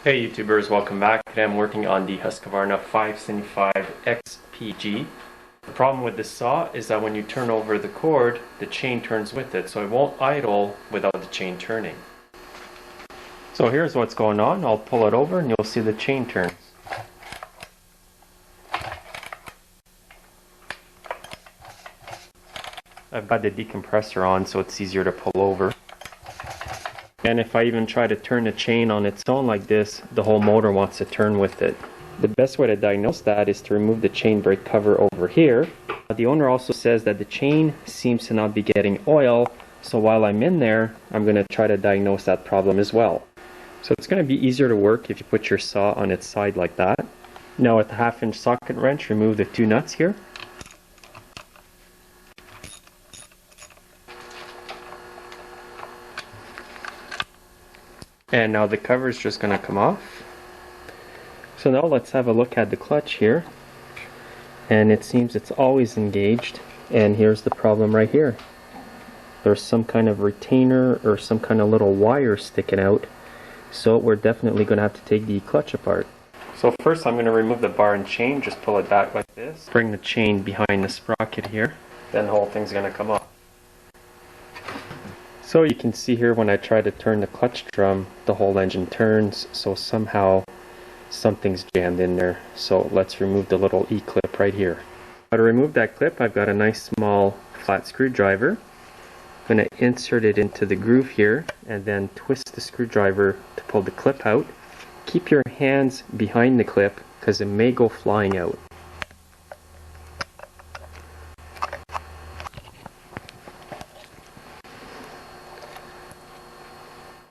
Hey YouTubers, welcome back. Today I'm working on the Husqvarna 575XPG. The problem with this saw is that when you turn over the cord, the chain turns with it, so it won't idle without the chain turning. So here's what's going on. I'll pull it over and you'll see the chain turns. I've got the decompressor on so it's easier to pull over. And if I even try to turn the chain on its own like this, the whole motor wants to turn with it. The best way to diagnose that is to remove the chain brake cover over here. The owner also says that the chain seems to not be getting oil, so while I'm in there, I'm going to try to diagnose that problem as well. So it's going to be easier to work if you put your saw on its side like that. Now with the 1/2-inch socket wrench, remove the 2 nuts here. And now the cover is just going to come off. So now let's have a look at the clutch here. And it seems it's always engaged. And here's the problem right here. There's some kind of retainer or some kind of little wire sticking out. So we're definitely going to have to take the clutch apart. So first I'm going to remove the bar and chain. Just pull it back like this. Bring the chain behind the sprocket here. Then the whole thing's going to come off. So you can see here when I try to turn the clutch drum, the whole engine turns, so somehow something's jammed in there. So let's remove the little E-clip right here. Now to remove that clip, I've got a nice small flat screwdriver. I'm going to insert it into the groove here and then twist the screwdriver to pull the clip out. Keep your hands behind the clip because it may go flying out.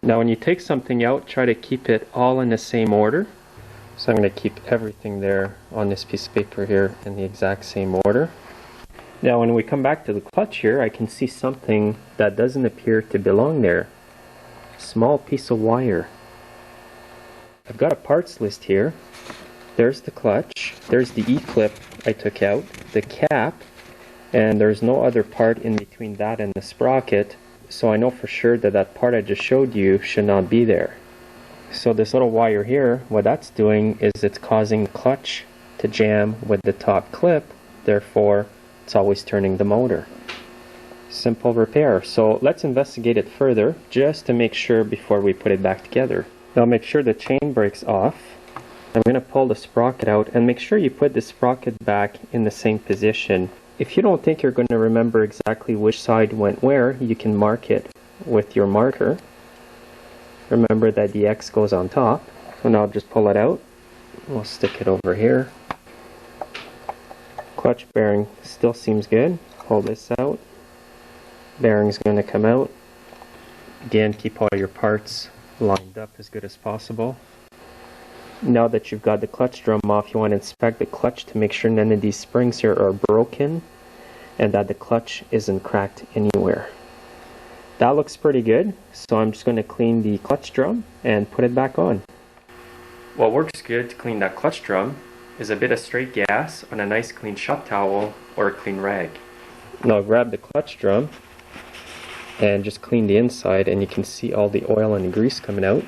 Now when you take something out, try to keep it all in the same order. So I'm going to keep everything there on this piece of paper here in the exact same order. Now when we come back to the clutch here, I can see something that doesn't appear to belong there. Small piece of wire. I've got a parts list here. There's the clutch, there's the E-clip I took out, the cap, and there's no other part in between that and the sprocket. So I know for sure that that part I just showed you should not be there. So this little wire here, what that's doing is it's causing the clutch to jam with the top clip, therefore it's always turning the motor. Simple repair. So let's investigate it further just to make sure before we put it back together. Now make sure the chain brake's off. I'm going to pull the sprocket out and make sure you put the sprocket back in the same position. If you don't think you're going to remember exactly which side went where, you can mark it with your marker. Remember that the X goes on top. So now just pull it out. We'll stick it over here. Clutch bearing still seems good. Pull this out. Bearing's going to come out. Again, keep all your parts lined up as good as possible. Now that you've got the clutch drum off, you want to inspect the clutch to make sure none of these springs here are broken and that the clutch isn't cracked anywhere. That looks pretty good, so I'm just going to clean the clutch drum and put it back on. What works good to clean that clutch drum is a bit of straight gas on a nice clean shop towel or a clean rag. Now grab the clutch drum and just clean the inside, and you can see all the oil and grease coming out.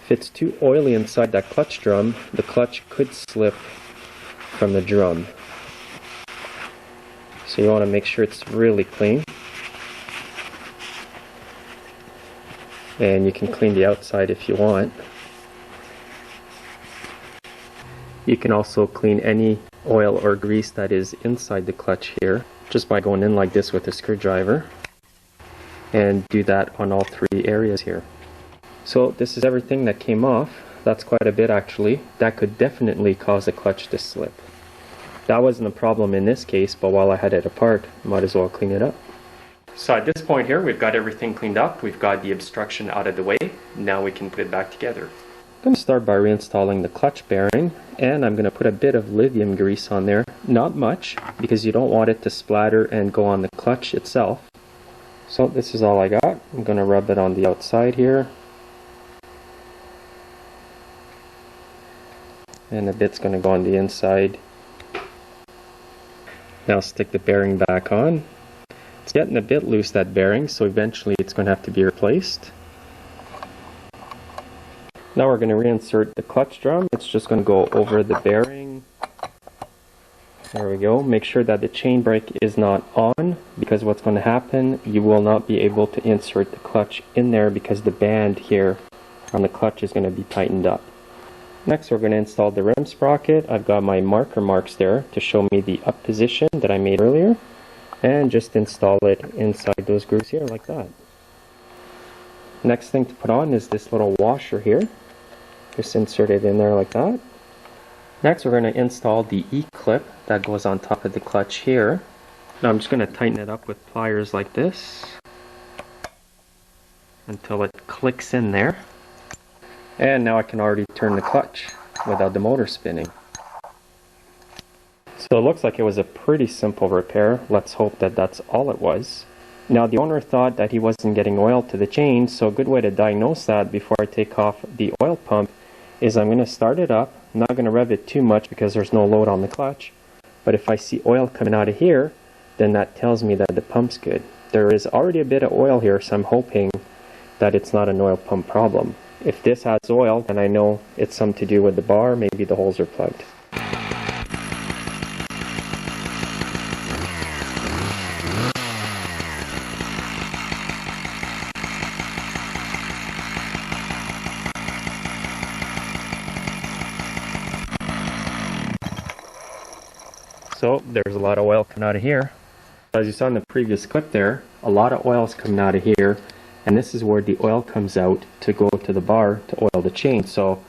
If it's too oily inside that clutch drum, the clutch could slip from the drum. So you want to make sure it's really clean. And you can clean the outside if you want. You can also clean any oil or grease that is inside the clutch here just by going in like this with a screwdriver. And do that on all 3 areas here. So this is everything that came off. That's quite a bit actually. That could definitely cause the clutch to slip. That wasn't a problem in this case, but while I had it apart, I might as well clean it up. So at this point here, we've got everything cleaned up. We've got the obstruction out of the way. Now we can put it back together. I'm going to start by reinstalling the clutch bearing, and I'm going to put a bit of lithium grease on there. Not much, because you don't want it to splatter and go on the clutch itself. So this is all I got. I'm going to rub it on the outside here. And a bit's going to go on the inside. Now stick the bearing back on. It's getting a bit loose, that bearing, so eventually it's going to have to be replaced. Now we're going to reinsert the clutch drum. It's just going to go over the bearing. There we go. Make sure that the chain brake is not on, because what's going to happen, you will not be able to insert the clutch in there because the band here on the clutch is going to be tightened up. Next we're going to install the rim sprocket. I've got my marker marks there to show me the up position that I made earlier, and just install it inside those grooves here like that. Next thing to put on is this little washer here. Just insert it in there like that. Next we're going to install the E-clip that goes on top of the clutch here. Now I'm just going to tighten it up with pliers like this until it clicks in there. And now I can already turn the clutch without the motor spinning. So it looks like it was a pretty simple repair. Let's hope that that's all it was. Now the owner thought that he wasn't getting oil to the chain, so a good way to diagnose that before I take off the oil pump is I'm going to start it up. I'm not going to rev it too much because there's no load on the clutch. But if I see oil coming out of here, then that tells me that the pump's good. There is already a bit of oil here, so I'm hoping that it's not an oil pump problem. If this has oil, then I know it's something to do with the bar, maybe the holes are plugged. So there's a lot of oil coming out of here. As you saw in the previous clip there, a lot of oil is coming out of here, and this is where the oil comes out to go to the bar to oil the chain. So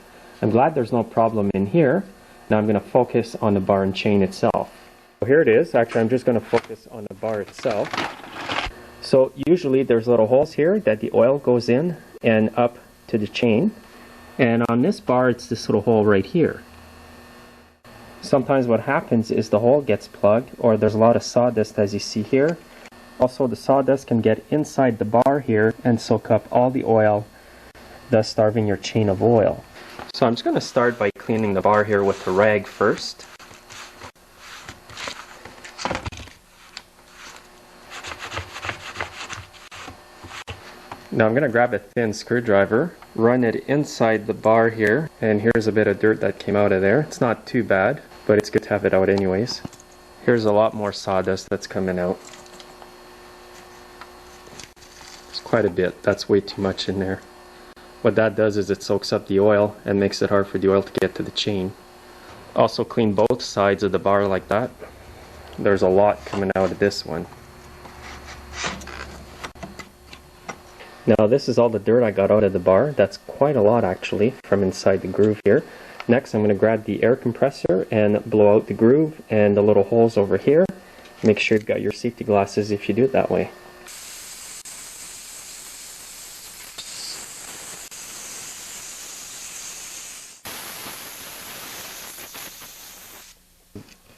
I'm glad there's no problem in here. Now I'm going to focus on the bar and chain itself. So here it is. Actually, I'm just going to focus on the bar itself. So usually there's little holes here that the oil goes in and up to the chain, and on this bar it's this little hole right here. Sometimes what happens is the hole gets plugged, or there's a lot of sawdust as you see here. Also, the sawdust can get inside the bar here and soak up all the oil, thus starving your chain of oil. So I'm just going to start by cleaning the bar here with a rag first. Now I'm going to grab a thin screwdriver, run it inside the bar here, and here's a bit of dirt that came out of there. It's not too bad, but it's good to have it out anyways. Here's a lot more sawdust that's coming out. It's quite a bit. That's way too much in there. What that does is it soaks up the oil and makes it hard for the oil to get to the chain. Also clean both sides of the bar like that. There's a lot coming out of this one. Now this is all the dirt I got out of the bar. That's quite a lot actually from inside the groove here. Next I'm going to grab the air compressor and blow out the groove and the little holes over here. Make sure you've got your safety glasses if you do it that way.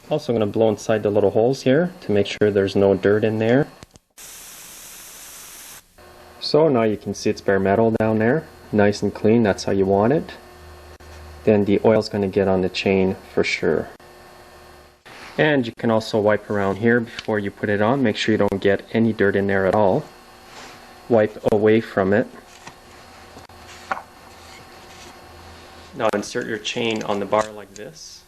Also going to blow inside the little holes here to make sure there's no dirt in there. So now you can see it's bare metal down there, nice and clean. That's how you want it. Then the oil's going to get on the chain for sure. And you can also wipe around here before you put it on. Make sure you don't get any dirt in there at all. Wipe away from it. Now insert your chain on the bar like this.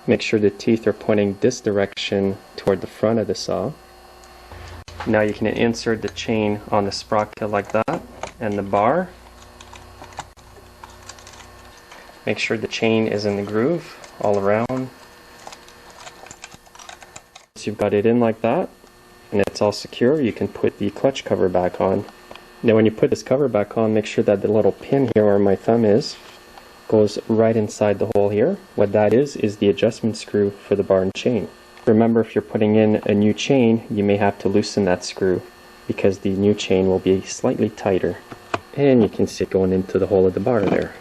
Make sure the teeth are pointing this direction toward the front of the saw. Now you can insert the chain on the sprocket like that, and the bar. Make sure the chain is in the groove all around. Once you've got it in like that, and it's all secure, you can put the clutch cover back on. Now when you put this cover back on, make sure that the little pin here where my thumb is goes right inside the hole here. What that is the adjustment screw for the bar and chain. Remember, if you're putting in a new chain, you may have to loosen that screw because the new chain will be slightly tighter. And you can see it going into the hole of the bar there.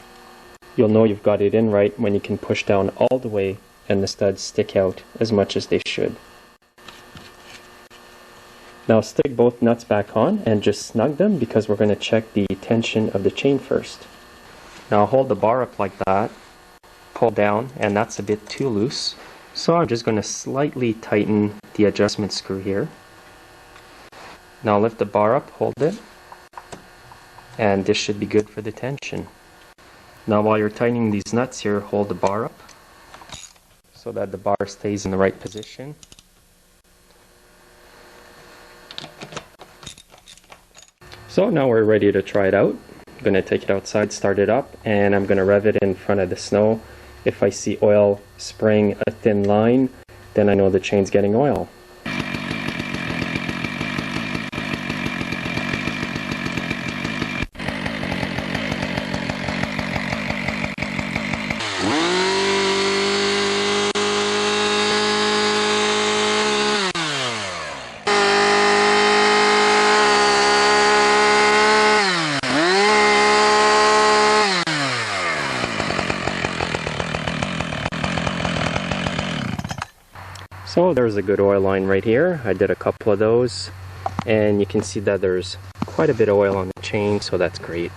You'll know you've got it in right when you can push down all the way and the studs stick out as much as they should. Now stick both nuts back on and just snug them because we're going to check the tension of the chain first. Now hold the bar up like that, pull down, and that's a bit too loose. So I'm just going to slightly tighten the adjustment screw here. Now lift the bar up, hold it, and this should be good for the tension. Now while you're tightening these nuts here, hold the bar up so that the bar stays in the right position. So now we're ready to try it out. I'm going to take it outside, start it up, and I'm going to rev it in front of the snow. If I see oil spraying a thin line, then I know the chain's getting oil. So there's a good oil line right here. I did a couple of those, and you can see that there's quite a bit of oil on the chain, so that's great.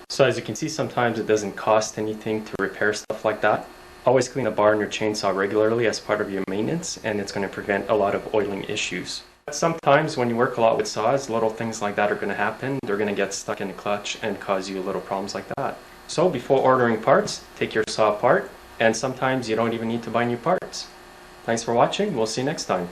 So as you can see, sometimes it doesn't cost anything to repair stuff like that. Always clean a bar on your chainsaw regularly as part of your maintenance, and it's going to prevent a lot of oiling issues. Sometimes when you work a lot with saws, little things like that are going to happen. They're going to get stuck in the clutch and cause you little problems like that. So before ordering parts, take your saw apart, and sometimes you don't even need to buy new parts. Thanks for watching. We'll see you next time.